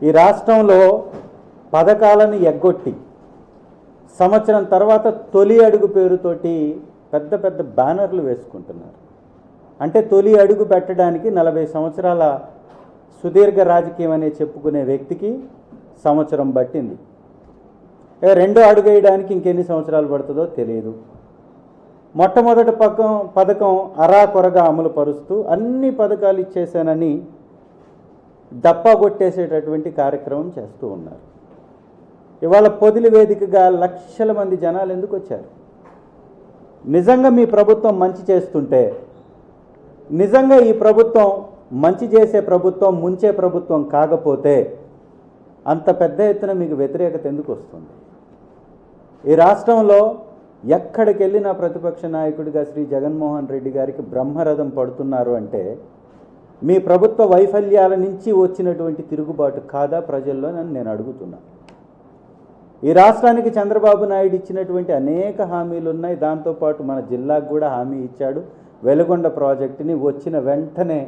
ఈ రాష్ట్రంలో పథకాలను ఎగ్గొట్టి సంవత్సరం తర్వాత తొలి అడుగు పేరుతోటి పెద్ద పెద్ద బ్యానర్లు వేసుకుంటున్నారు. అంటే తొలి అడుగు పెట్టడానికి 40 సంవత్సరాల సుదీర్ఘ రాజకీయం అనే చెప్పుకునే వ్యక్తికి సంవత్సరం పట్టింది. రెండో అడుగు వేయడానికి ఇంకెన్ని సంవత్సరాలు పడుతుందో తెలియదు. మొట్టమొదటి పథకం అరాకొరగా అమలు పరుస్తూ అన్ని పథకాలు ఇచ్చేసానని డప్పా కొట్టేసేటటువంటి కార్యక్రమం చేస్తూ ఉన్నారు. ఇవాళ పొదిలి వేదికగా లక్షల మంది జనాలు ఎందుకు వచ్చారు? నిజంగా మీ ప్రభుత్వం మంచి చేస్తుంటే, నిజంగా ఈ ప్రభుత్వం మంచి చేసే ప్రభుత్వం, ముంచే ప్రభుత్వం కాకపోతే అంత పెద్ద ఎత్తున మీకు వ్యతిరేకత ఎందుకు వస్తుంది? ఈ రాష్ట్రంలో ఎక్కడికి వెళ్ళినా ప్రతిపక్ష నాయకుడిగా శ్రీ జగన్మోహన్ రెడ్డి గారికి బ్రహ్మరథం పడుతున్నారు అంటే మీ ప్రభుత్వ వైఫల్యాల నుంచి వచ్చినటువంటి తిరుగుబాటు కాదా ప్రజల్లో అని నేను అడుగుతున్నాను. ఈ రాష్ట్రానికి చంద్రబాబు నాయుడు ఇచ్చినటువంటి అనేక హామీలు ఉన్నాయి. దాంతోపాటు మన జిల్లాకు కూడా హామీ ఇచ్చాడు. వెలుగొండ ప్రాజెక్టుని వచ్చిన వెంటనే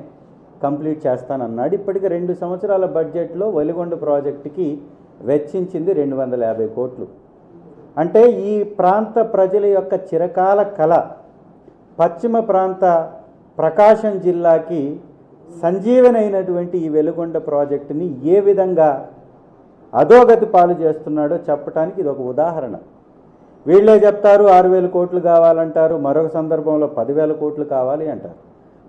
కంప్లీట్ చేస్తానన్నాడు. ఇప్పటికి 2 సంవత్సరాల బడ్జెట్లో వెలుగొండ ప్రాజెక్టుకి వెచ్చించింది 250 కోట్లు. అంటే ఈ ప్రాంత ప్రజల యొక్క చిరకాల కళ, పశ్చిమ ప్రాంత ప్రకాశం జిల్లాకి సంజీవనైనటువంటి ఈ వెలుగొండ ప్రాజెక్టుని ఏ విధంగా అధోగతి పాలు చేస్తున్నాడో చెప్పడానికి ఇది ఒక ఉదాహరణ. వీళ్ళే చెప్తారు 6,000 కోట్లు కావాలంటారు, మరొక సందర్భంలో 10,000 కోట్లు కావాలి అంటారు.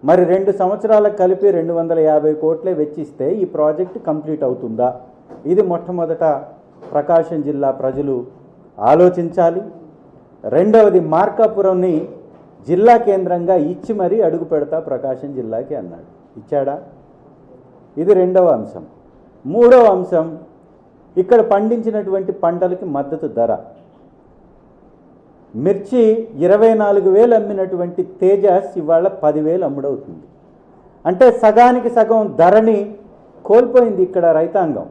మరి 2 సంవత్సరాలకు కలిపి 250 కోట్లే వెచ్చిస్తే ఈ ప్రాజెక్టు కంప్లీట్ అవుతుందా? ఇది మొట్టమొదట ప్రకాశం జిల్లా ప్రజలు ఆలోచించాలి. రెండవది, మార్కాపురంని జిల్లా కేంద్రంగా ఇచ్చి మరీ అడుగు పెడతా ప్రకాశం జిల్లాకి అన్నాడు. ఇచ్చాడా? ఇది రెండవ అంశం. మూడవ అంశం, ఇక్కడ పండించినటువంటి పంటలకి మద్దతు ధర. మిర్చి 24,000 అమ్మినటువంటి తేజస్ ఇవాళ 10,000 అమ్ముడవుతుంది. అంటే సగానికి సగం ధరని కోల్పోయింది ఇక్కడ రైతాంగం.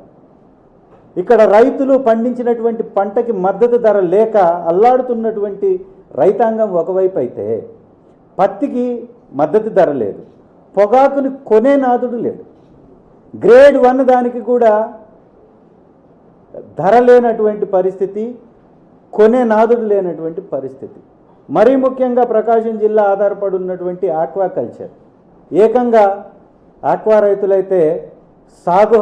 ఇక్కడ రైతులు పండించినటువంటి పంటకి మద్దతు ధర లేక అల్లాడుతున్నటువంటి రైతాంగం ఒకవైపు అయితే, పత్తికి మద్దతు ధర లేదు, పొగాకుని కొనే నాదుడు లేడు, గ్రేడ్ 1 దానికి కూడా ధర లేనటువంటి పరిస్థితి, కొనే నాదుడు లేనటువంటి పరిస్థితి. మరీ ముఖ్యంగా ప్రకాశం జిల్లా ఆధారపడి ఉన్నటువంటి ఆక్వాకల్చర్, ఏకంగా ఆక్వా రైతులైతే సాగు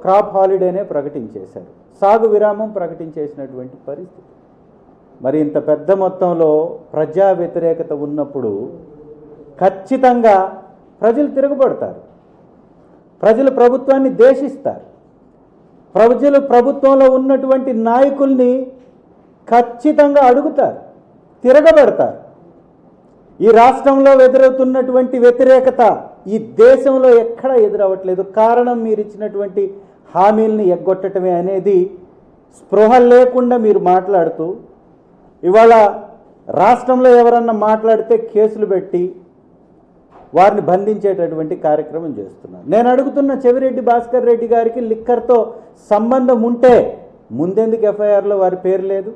క్రాప్ హాలిడేనే ప్రకటించేశారు, సాగు విరామం ప్రకటించేసినటువంటి పరిస్థితి. మరి ఇంత పెద్ద మొత్తంలో ప్రజా వ్యతిరేకత ఉన్నప్పుడు ఖచ్చితంగా ప్రజలు తిరగబడతారు, ప్రజలు ప్రభుత్వాన్ని ద్వేషిస్తారు, ప్రజలు ప్రభుత్వంలో ఉన్నటువంటి నాయకుల్ని ఖచ్చితంగా అడుగుతారు, తిరగబడతారు. ఈ రాష్ట్రంలో ఎదురవుతున్నటువంటి వ్యతిరేకత ఈ దేశంలో ఎక్కడా ఎదురవ్వట్లేదు. కారణం మీరు ఇచ్చినటువంటి హామీల్ని ఎగ్గొట్టడమే అనేది స్పృహ లేకుండా మీరు మాట్లాడుతూ, ఇవాళ రాష్ట్రంలో ఎవరన్నా మాట్లాడితే కేసులు పెట్టి వారిని బంధించేటటువంటి కార్యక్రమం చేస్తున్నారు. నేను అడుగుతున్న చెవిరెడ్డి భాస్కర్ రెడ్డి గారికి లిక్కర్తో సంబంధం ఉంటే ముందెందుకు ఎఫ్ఐఆర్లో వారి పేరు లేదు?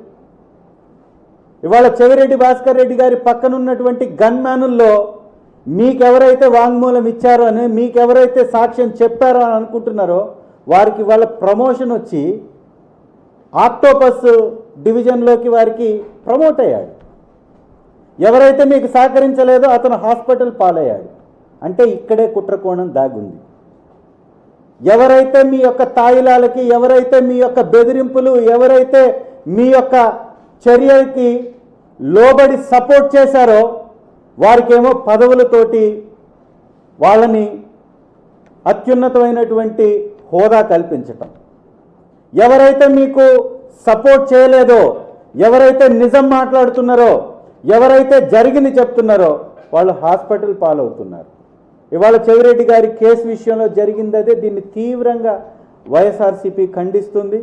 ఇవాళ చెవిరెడ్డి భాస్కర్ రెడ్డి గారి పక్కనున్నటువంటి గన్మ్యానుల్లో మీకెవరైతే వాంగ్మూలం ఇచ్చారో అని, మీకెవరైతే సాక్ష్యం చెప్పారో అని అనుకుంటున్నారో వారికి ఇవాళ ప్రమోషన్ వచ్చి ఆక్టోపస్ డివిజన్లోకి వారికి ప్రమోట్ అయ్యాడు. ఎవరైతే మీకు సహకరించలేదో అతను హాస్పిటల్ పాలయ్యాడు. అంటే ఇక్కడే కుట్రకోణం దాగుంది. ఎవరైతే మీ యొక్క తాయిలాలకి, ఎవరైతే మీ యొక్క బెదిరింపులు, ఎవరైతే మీ యొక్క చర్యకి లోబడి సపోర్ట్ చేశారో వారికేమో పదవులతోటి వాళ్ళని అత్యున్నతమైనటువంటి హోదా కల్పించటం, ఎవరైతే మీకు సపోర్ట్ చేయలేదో, ఎవరైతే నిజం మాట్లాడుతున్నారో, ఎవరైతే జరిగింది చెప్తున్నారో వాళ్ళు హాస్పిటల్ పాలవుతున్నారు. ఇవాళ చెవిరెడ్డి గారి కేసు విషయంలో జరిగింది అదే. దీన్ని తీవ్రంగా వైఎస్ఆర్సీపీ ఖండిస్తుంది.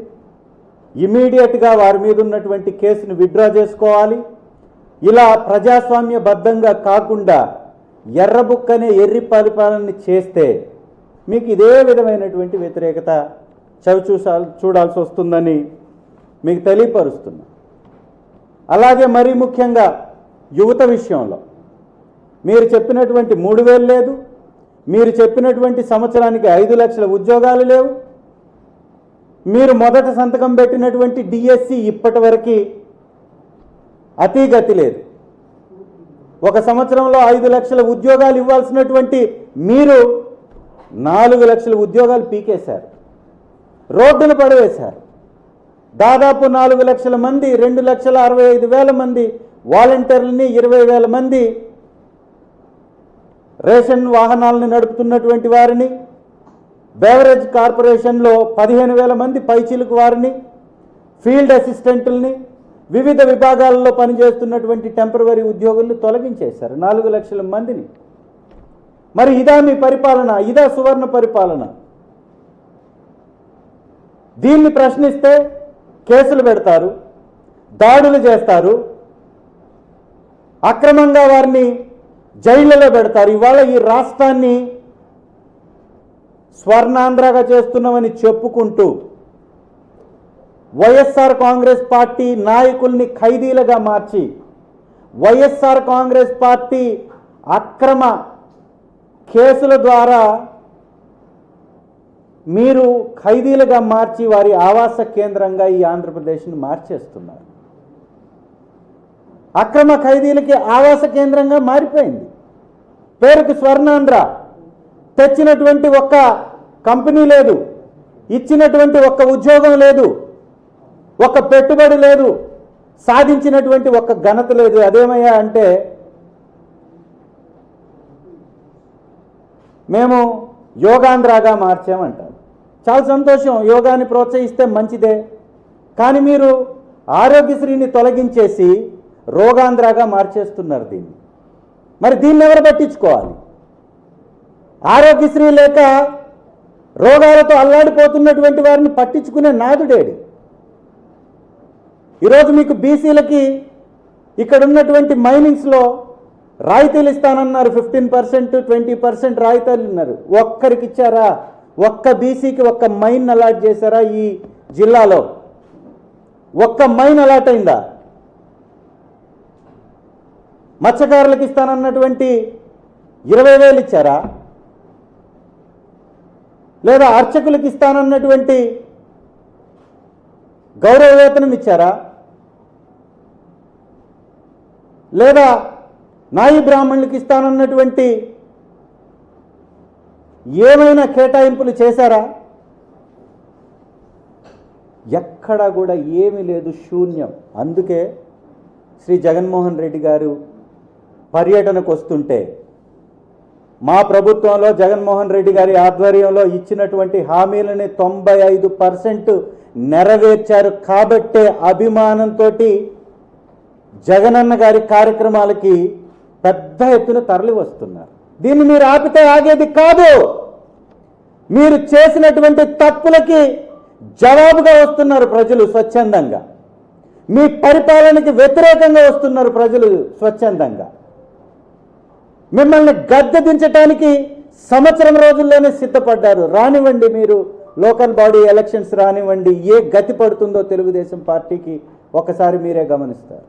ఇమీడియట్గా వారి మీద ఉన్నటువంటి కేసును విత్డ్రా చేసుకోవాలి. ఇలా ప్రజాస్వామ్యబద్ధంగా కాకుండా ఎర్రబుక్కనే ఎర్రి పరిపాలన చేస్తే మీకు ఇదే విధమైనటువంటి వ్యతిరేకత చూడాల్సి వస్తుందని మీకు తెలియపరుస్తున్నా. అలాగే మరీ ముఖ్యంగా యువత విషయంలో మీరు చెప్పినటువంటి 3,000 లేదు, మీరు చెప్పినటువంటి సంవత్సరానికి 5 లక్షల ఉద్యోగాలు లేవు. మీరు మొదట సంతకం పెట్టినటువంటి డిఎస్సి ఇప్పటి వరకు అతిగతి లేదు. ఒక సంవత్సరంలో 5 లక్షల ఉద్యోగాలు ఇవ్వాల్సినటువంటి మీరు 4 లక్షల ఉద్యోగాలు పీకేశారు, రోడ్డున పడవేశారు. దాదాపు 4 లక్షల మంది, 2,65,000 మంది వాలంటీర్లని, 20,000 మంది రేషన్ వాహనాలను నడుపుతున్నటువంటి వారిని, బెవరేజ్ కార్పొరేషన్లో 15,000 మంది పైచీలకు వారిని, ఫీల్డ్ అసిస్టెంట్లని, వివిధ విభాగాలలో పనిచేస్తున్నటువంటి టెంపరవరీ ఉద్యోగులను తొలగించేశారు 4 లక్షల మందిని. మరి ఇదా మీ పరిపాలన? ఇదా సువర్ణ పరిపాలన? దీన్ని ప్రశ్నిస్తే కేసులు పెడతారు, దాడులు చేస్తారు, అక్రమంగా వారిని జైళ్లలో పెడతారు. ఇవాళ ఈ రాష్ట్రాన్ని స్వర్ణాంధ్రగా చేస్తున్నామని చెప్పుకుంటూ వైఎస్ఆర్ కాంగ్రెస్ పార్టీ నాయకుల్ని ఖైదీలుగా మార్చి, వైఎస్ఆర్ కాంగ్రెస్ పార్టీ అక్రమ కేసుల ద్వారా మీరు ఖైదీలుగా మార్చి వారి ఆవాస కేంద్రంగా ఈ ఆంధ్రప్రదేశ్ని మార్చేస్తున్నారు. అక్రమ ఖైదీలకి ఆవాస కేంద్రంగా మారిపోయింది. పేరుకి స్వర్ణాంధ్ర, తెచ్చినటువంటి ఒక్క కంపెనీ లేదు, ఇచ్చినటువంటి ఒక్క ఉద్యోగం లేదు, ఒక్క పెట్టుబడి లేదు, సాధించినటువంటి ఒక్క ఘనత లేదు. అదేమయ్యా అంటే మేము యోగాంధ్రగా మార్చామంటారు. చాలా సంతోషం, యోగాని ప్రోత్సహిస్తే మంచిదే. కానీ మీరు ఆరోగ్యశ్రీని తొలగించేసి రోగాంధ్రగా మార్చేస్తున్నారు దీన్ని. మరి దీన్ని ఎవరు పట్టించుకోవాలి? ఆరోగ్యశ్రీ లేక రోగాలతో అల్లాడిపోతున్నటువంటి వారిని పట్టించుకునే నాదుడేడి? ఈరోజు మీకు బీసీలకి ఇక్కడ ఉన్నటువంటి మైనింగ్స్లో రాయితీలు ఇస్తానన్నారు. 15%, 20% రాయితీలు ఉన్నారు. ఒక్కరికి ఇచ్చారా? ఒక్క బీసీకి ఒక్క మైన్ అలాట్ చేశారా? ఈ జిల్లాలో ఒక్క మైన్ అలాట్ అయిందా? మత్స్యకారులకు ఇస్తానన్నటువంటి 20,000 ఇచ్చారా? లేదా అర్చకులకు ఇస్తానన్నటువంటి గౌరవ వేతనం ఇచ్చారా? లేదా నాయి బ్రాహ్మణులకు ఇస్తానన్నటువంటి ఏమైనా కేటాయింపులు చేశారా? ఎక్కడా కూడా ఏమీ లేదు, శూన్యం. అందుకే శ్రీ జగన్మోహన్ రెడ్డి గారు పర్యటనకు వస్తుంటే మా ప్రభుత్వంలో జగన్మోహన్ రెడ్డి గారి ఆధ్వర్యంలో ఇచ్చినటువంటి హామీలని 95% నెరవేర్చారు. కాబట్టే అభిమానంతో జగనన్న గారి కార్యక్రమాలకి పెద్ద ఎత్తున తరలి వస్తున్నారు. దీన్ని మీరు ఆపితే ఆగేది కాదు. మీరు చేసినటువంటి తప్పులకి జవాబుగా వస్తున్నారు ప్రజలు స్వచ్ఛందంగా. మీ పరిపాలనకి వ్యతిరేకంగా వస్తున్నారు ప్రజలు స్వచ్ఛందంగా. మిమ్మల్ని గద్దె దించడానికి సంవత్సరం రోజుల్లోనే సిద్ధపడ్డారు. రానివ్వండి, మీరు లోకల్ బాడీ ఎలక్షన్స్ రానివ్వండి, ఏ గతి పడుతుందో తెలుగుదేశం పార్టీకి ఒకసారి మీరే గమనిస్తారు.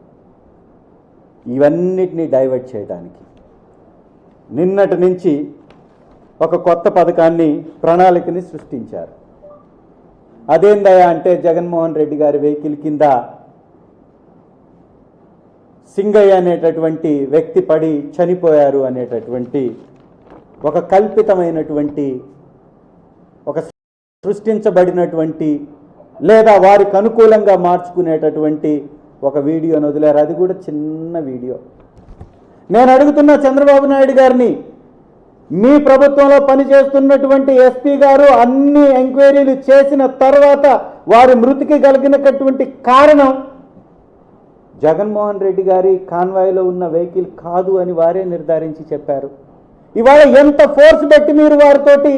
ఇవన్నిటినీ డైవర్ట్ చేయడానికి నిన్నటి నుంచి ఒక కొత్త పథకాన్ని, ప్రణాళికని సృష్టించారు. అదేందయ్యా అంటే జగన్మోహన్ రెడ్డి గారి వెహికల్ కింద సింగయ్య అనేటటువంటి వ్యక్తి పడి చనిపోయారు అనేటటువంటి ఒక కల్పితమైనటువంటి, ఒక సృష్టించబడినటువంటి లేదా వారికి అనుకూలంగా మార్చుకునేటటువంటి ఒక వీడియోని వదిలారు. అది కూడా చిన్న వీడియో. నేను అడుగుతున్న చంద్రబాబు నాయుడు గారిని, మీ ప్రభుత్వంలో పనిచేస్తున్నటువంటి ఎస్పీ గారు అన్ని ఎంక్వైరీలు చేసిన తర్వాత వారి మృతికి కలిగినటువంటి కారణం జగన్మోహన్ రెడ్డి గారి కాన్వాయ్లో ఉన్న వెహికల్ కాదు అని వారే నిర్ధారించి చెప్పారు. ఇవాళ ఎంత ఫోర్స్ పెట్టి మీరు వారితోటి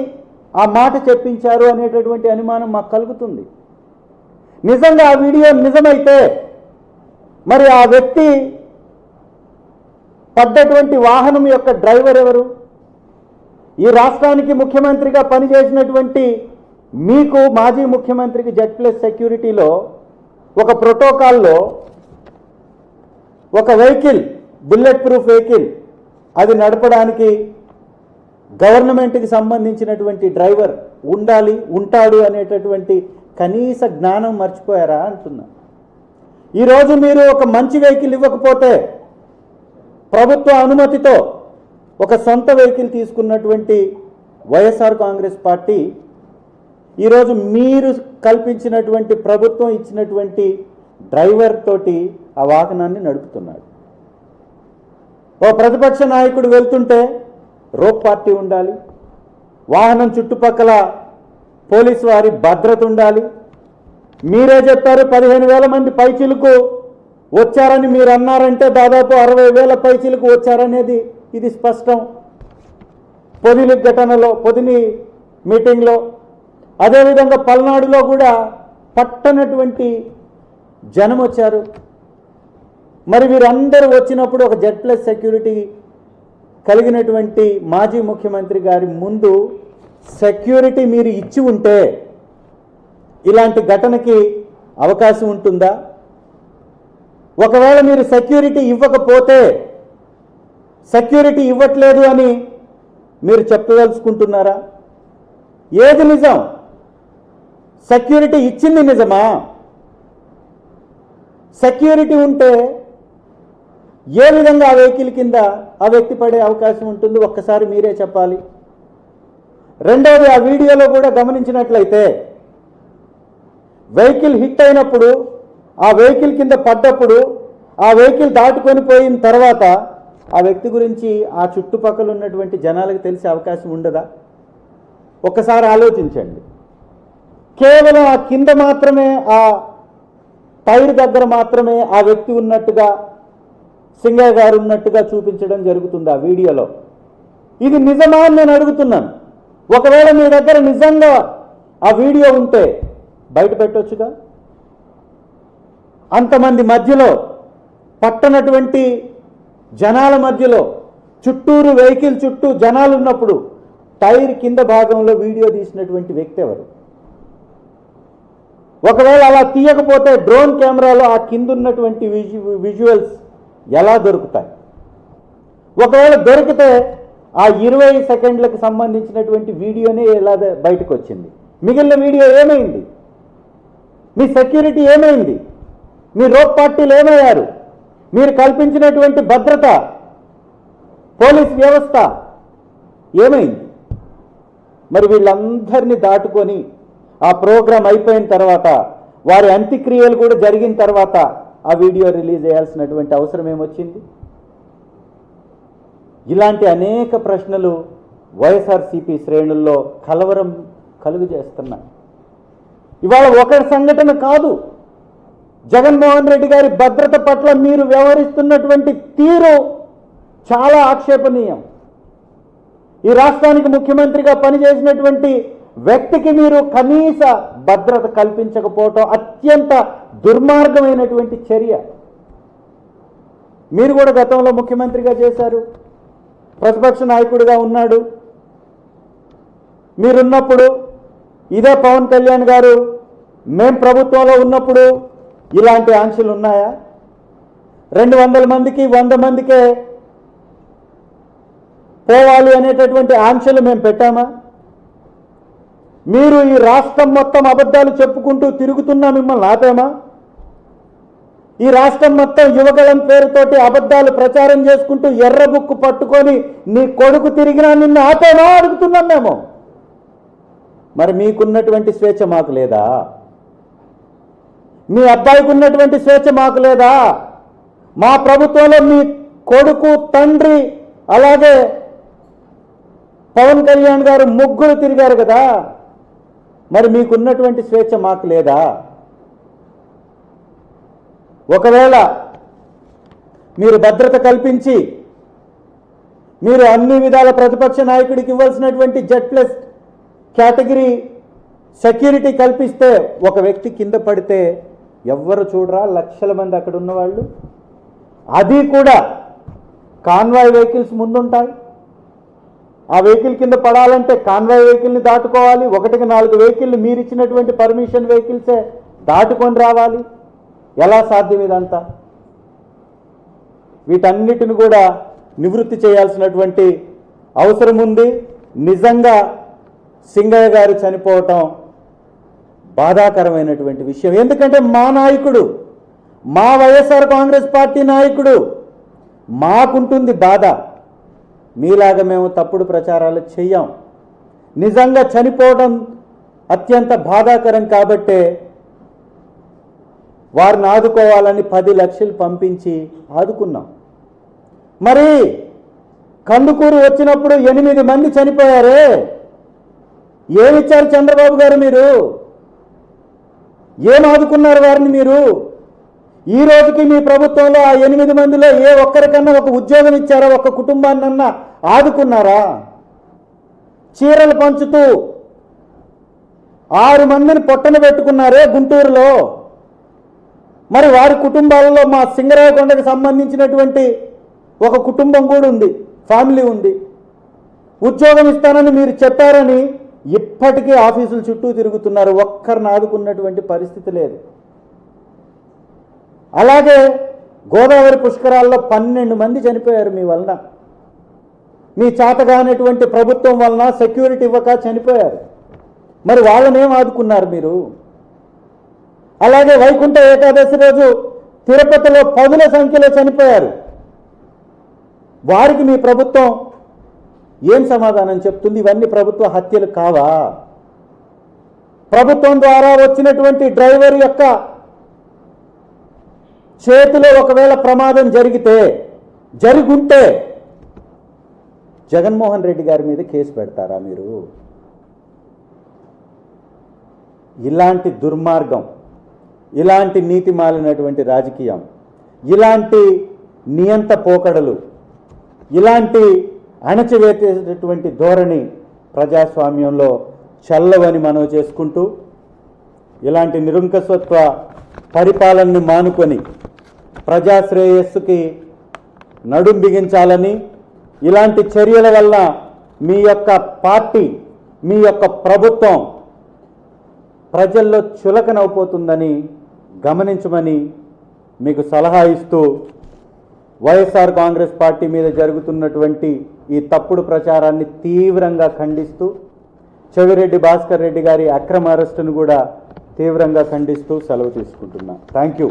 ఆ మాట చెప్పించారు అనేటటువంటి అనుమానం మాకు కలుగుతుంది. నిజంగా ఆ వీడియో నిజమైతే మరి ఆ వ్యక్తి పడ్డటువంటి వాహనం యొక్క డ్రైవర్ ఎవరు? ఈ రాష్ట్రానికి ముఖ్యమంత్రిగా పనిచేసినటువంటి మీకు, మాజీ ముఖ్యమంత్రికి Z+ సెక్యూరిటీలో ఒక ప్రోటోకాల్లో ఒక వెహికల్, బుల్లెట్ ప్రూఫ్ వెహికల్, అది నడపడానికి గవర్నమెంట్కి సంబంధించినటువంటి డ్రైవర్ ఉండాలి, ఉంటాడు అనేటటువంటి కనీస జ్ఞానం మర్చిపోయారా అంటున్నా. ఈరోజు మీరు ఒక మంచి వెహికల్ ఇవ్వకపోతే ప్రభుత్వ అనుమతితో ఒక సొంత వెహికల్ తీసుకున్నటువంటి వైఎస్ఆర్ కాంగ్రెస్ పార్టీ ఈరోజు మీరు కల్పించినటువంటి ప్రభుత్వం ఇచ్చినటువంటి డ్రైవర్ తోటి ఆ వాహనాన్ని నడుపుతున్నాడు. ఓ ప్రతిపక్ష నాయకుడు వెళ్తుంటే రోప్ పార్టీ ఉండాలి, వాహనం చుట్టుపక్కల పోలీసు వారి భద్రత ఉండాలి. మీరే చెప్పారు 15,000 మంది పైచిలకు వచ్చారని మీరు అన్నారంటే దాదాపు 60,000 పైచిలకు వచ్చారనేది ఇది స్పష్టం. పొదిలి ఘటనలో, పొదిలి మీటింగ్లో, అదేవిధంగా పల్నాడులో కూడా పట్టనటువంటి జనం వచ్చారు. మరి వీరందరూ వచ్చినప్పుడు ఒక Z+ సెక్యూరిటీ కలిగినటువంటి మాజీ ముఖ్యమంత్రి గారి ముందు సెక్యూరిటీ మీరు ఇచ్చి ఉంటే ఇలాంటి ఘటనకి అవకాశం ఉంటుందా? ఒకవేళ మీరు సెక్యూరిటీ ఇవ్వకపోతే, సెక్యూరిటీ ఇవ్వట్లేదు అని మీరు చెప్పదలుచుకుంటున్నారా? ఏది నిజం? సెక్యూరిటీ ఇచ్చింది నిజమా? సెక్యూరిటీ ఉంటే ఏ విధంగా ఆ వెహికల్ కింద ఆ వ్యక్తి పడే అవకాశం ఉంటుంది? ఒక్కసారి మీరే చెప్పాలి. రెండవది, ఆ వీడియోలో కూడా గమనించినట్లయితే వెహికల్ హిట్ అయినప్పుడు, ఆ వెహికల్ కింద పడ్డప్పుడు, ఆ వెహికల్ దాటుకొని పోయిన తర్వాత ఆ వ్యక్తి గురించి ఆ చుట్టుపక్కల ఉన్నటువంటి జనాలకు తెలిసే అవకాశం ఉండదా? ఒక్కసారి ఆలోచించండి. కేవలం ఆ కింద మాత్రమే, ఆ టైర్ దగ్గర మాత్రమే ఆ వ్యక్తి ఉన్నట్టుగా, సింగయ్య గారు ఉన్నట్టుగా చూపించడం జరుగుతుంది ఆ వీడియోలో. ఇది నిజమా అని నేను అడుగుతున్నాను. ఒకవేళ మీ దగ్గర నిజంగా ఆ వీడియో ఉంటే బయట పెట్టొచ్చుగా. అంతమంది మధ్యలో, పట్టనటువంటి జనాల మధ్యలో, చుట్టూరు వెహికల్ చుట్టూ జనాలు ఉన్నప్పుడు టైర్ కింద భాగంలో వీడియో తీసినటువంటి వ్యక్తి ఎవరు? ఒకవేళ అలా తీయకపోతే డ్రోన్ కెమెరాలో ఆ కింద ఉన్నటువంటి విజువల్స్ ఎలా దొరుకుతాయి? ఒకవేళ దొరికితే ఆ 20 సెకండ్లకు సంబంధించినటువంటి వీడియోనే ఎలా బయటకు వచ్చింది? మిగిలిన వీడియో ఏమైంది? మీ సెక్యూరిటీ ఏమైంది? మీ రోప్ పార్టీలు ఏమయ్యారు? మీరు కల్పించినటువంటి భద్రత, పోలీస్ వ్యవస్థ ఏమైంది? మరి వీళ్ళందరినీ దాటుకొని ఆ ప్రోగ్రాం అయిపోయిన తర్వాత, వారి అంత్యక్రియలు కూడా జరిగిన తర్వాత ఆ వీడియో రిలీజ్ చేయాల్సినటువంటి అవసరం ఏమొచ్చింది? ఇలాంటి అనేక ప్రశ్నలు వైఎస్ఆర్సీపీ శ్రేణుల్లో కలవరం కలుగు చేస్తున్నాయి. ఇవాళ ఒకరి సంఘటన కాదు, జగన్మోహన్ రెడ్డి గారి భద్రత పట్ల మీరు వ్యవహరిస్తున్నటువంటి తీరు చాలా ఆక్షేపణీయం. ఈ రాష్ట్రానికి ముఖ్యమంత్రిగా పనిచేసినటువంటి వ్యక్తికి మీరు కనీస భద్రత కల్పించకపోవటం అత్యంత దుర్మార్గమైనటువంటి చర్య. మీరు కూడా గతంలో ముఖ్యమంత్రిగా చేశారు, ప్రతిపక్ష నాయకుడిగా ఉన్నాడు. మీరున్నప్పుడు ఇదే పవన్ కళ్యాణ్ గారు మేం ప్రభుత్వంలో ఉన్నప్పుడు ఇలాంటి ఆంక్షలు ఉన్నాయా? 200 మందికి 100 మందికే పోవాలి అనేటటువంటి ఆంక్షలు మేము పెట్టామా? మీరు ఈ రాష్ట్రం మొత్తం అబద్ధాలు చెప్పుకుంటూ తిరుగుతున్నా మిమ్మల్ని ఆపామా? ఈ రాష్ట్రం మొత్తం యువగళం పేరుతోటి అబద్ధాలు ప్రచారం చేసుకుంటూ ఎర్ర బుక్కు పట్టుకొని నీ కొడుకు తిరిగినా నిన్ను ఆపామా అడుగుతున్నాం మేము. మరి మీకున్నటువంటి స్వేచ్ఛ మాకు లేదా? మీ అబ్బాయికి ఉన్నటువంటి స్వేచ్ఛ మాకు లేదా? మా ప్రభుత్వంలో మీ కొడుకు, తండ్రి, అలాగే పవన్ కళ్యాణ్ గారు ముగ్గురు తిరిగారు కదా. మరి మీకున్నటువంటి స్వేచ్ఛ మాకు లేదా? ఒకవేళ మీరు భద్రత కల్పించి, మీరు అన్ని విధాల ప్రతిపక్ష నాయకుడికి ఇవ్వాల్సినటువంటి Z+ కేటగిరీ సెక్యూరిటీ కల్పిస్తే, ఒక వ్యక్తి కింద పడితే ఎవ్వరు చూడరా? లక్షల మంది అక్కడ ఉన్నవాళ్ళు. అది కూడా కాన్వాయ్ వెహికల్స్ ముందుంటాయి. ఆ వెహికల్ కింద పడాలంటే కాన్వాయ్ వెహికల్ని దాటుకోవాలి. 1కి 4 వెహికల్ని మీరు ఇచ్చినటువంటి పర్మిషన్ వెహికల్సే దాటుకొని రావాలి. ఎలా సాధ్యం ఇదంతా? వీటన్నిటిని కూడా నివృత్తి చేయాల్సినటువంటి అవసరం ఉంది. నిజంగా సింగయ్య గారు చనిపోవటం బాధాకరమైనటువంటి విషయం. ఎందుకంటే మా నాయకుడు, మా వైఎస్ఆర్ కాంగ్రెస్ పార్టీ నాయకుడు, మాకుంటుంది బాధ. మీలాగా మేము తప్పుడు ప్రచారాలు చెయ్యం. నిజంగా చనిపోవడం అత్యంత బాధాకరం కాబట్టే వారిని ఆదుకోవాలని 10 లక్షలు పంపించి ఆదుకున్నాం. మరి కందుకూరు వచ్చినప్పుడు 8 మంది చనిపోయారే, ఏమిచ్చారు చంద్రబాబు గారు? మీరు ఏం ఆదుకున్నారు వారిని? మీరు ఈ రోజుకి మీ ప్రభుత్వంలో ఆ 8 మందిలో ఏ ఒక్కరికన్నా ఒక ఉద్యోగం ఇచ్చారా? ఒక కుటుంబాన్నన్నా ఆదుకున్నారా? చీరలు పంచుతూ 6 మందిని పొట్టన పెట్టుకున్నారే గుంటూరులో. మరి వారి కుటుంబాలలో మా సింగరాయకొండకు సంబంధించినటువంటి ఒక కుటుంబం కూడా ఉంది, ఫ్యామిలీ ఉంది. ఉద్యోగం ఇస్తానని మీరు చెప్పారని ఇప్పటికీ ఆఫీసుల చుట్టూ తిరుగుతున్నారు. ఒక్కరిని ఆదుకున్నటువంటి పరిస్థితి లేదు. అలాగే గోదావరి పుష్కరాల్లో 12 మంది చనిపోయారు మీ వలన. మీ చేతగానటువంటి ప్రభుత్వం వలన సెక్యూరిటీ ఇవ్వక చనిపోయారు. మరి వాళ్ళనేం ఆదుకున్నారు మీరు? అలాగే వైకుంఠ ఏకాదశి రోజు తిరుపతిలో 10ల సంఖ్యలో చనిపోయారు. వారికి మీ ప్రభుత్వం ఏం సమాధానం చెప్తుంది? ఇవన్నీ ప్రభుత్వ హత్యలు కావా? ప్రభుత్వం ద్వారా వచ్చినటువంటి డ్రైవర్ యొక్క చేతిలో ఒకవేళ ప్రమాదం జరుగుంటే జగన్మోహన్ రెడ్డి గారి మీద కేసు పెడతారా మీరు? ఇలాంటి దుర్మార్గం, ఇలాంటి నీతి మాలినటువంటి రాజకీయం, ఇలాంటి నియంత పోకడలు, ఇలాంటి అణచివేసేటటువంటి ధోరణి ప్రజాస్వామ్యంలో చల్లవని మనవి చేసుకుంటూ, ఇలాంటి నిరంకుశత్వ పరిపాలనని మానుకొని ప్రజాశ్రేయస్సుకి నడుం బిగించాలని, ఇలాంటి చర్యల వల్ల మీ యొక్క పార్టీ, మీ యొక్క ప్రభుత్వం ప్రజల్లో చులకనవుపోతుందని గమనించమని మీకు సలహా ఇస్తూ, వైఎస్ఆర్ కాంగ్రెస్ పార్టీ మీద జరుగుతున్నటువంటి ఈ తప్పుడు ప్రచారాన్ని తీవ్రంగా ఖండిస్తూ, చెవిరెడ్డి భాస్కర్ రెడ్డి గారి అక్రమ అరెస్టును కూడా తీవ్రంగా ఖండిస్తూ సెలవు తీసుకుంటున్నా. Thank you.